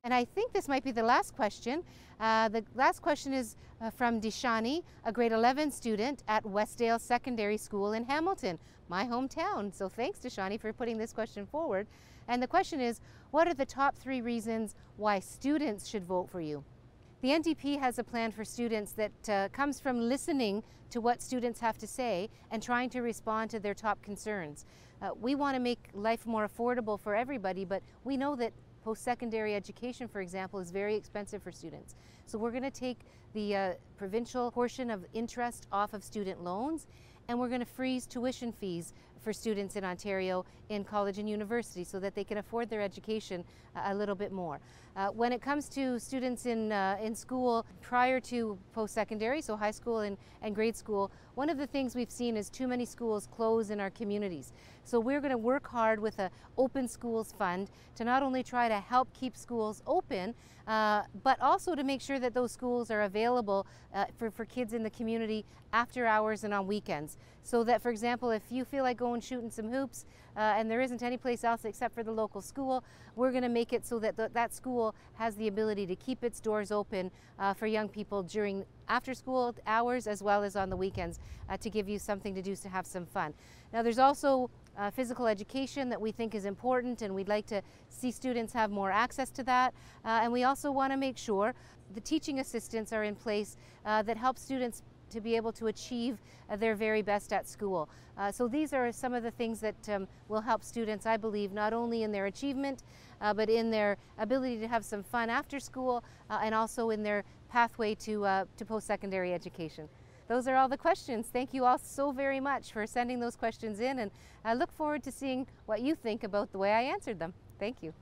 And I think this might be the last question. The last question is from Deeshani, a grade 11 student at Westdale Secondary School in Hamilton, my hometown. So thanks, Deeshani, for putting this question forward. And the question is, what are the top 3 reasons why students should vote for you? The NDP has a plan for students that comes from listening to what students have to say and trying to respond to their top concerns. We want to make life more affordable for everybody, but we know that post-secondary education, for example, is very expensive for students. So we're going to take the provincial portion of interest off of student loans, and we're going to freeze tuition fees for students in Ontario in college and university so that they can afford their education a little bit more. When it comes to students in school prior to post-secondary, so high school and grade school, one of the things we've seen is too many schools close in our communities. So we're going to work hard with an Open Schools Fund to not only try to help keep schools open, but also to make sure that those schools are available for kids in the community after hours and on weekends. So that, for example, if you feel like going shooting some hoops and there isn't any place else except for the local school, we're going to make it so that that school has the ability to keep its doors open for young people during after school hours as well as on the weekends to give you something to do to have some fun. Now there's also physical education that we think is important, and we'd like to see students have more access to that. And we also want to make sure the teaching assistants are in place that help students to be able to achieve their very best at school. So these are some of the things that will help students, I believe, not only in their achievement, but in their ability to have some fun after school and also in their pathway to post-secondary education. Those are all the questions. Thank you all so very much for sending those questions in, and I look forward to seeing what you think about the way I answered them. Thank you.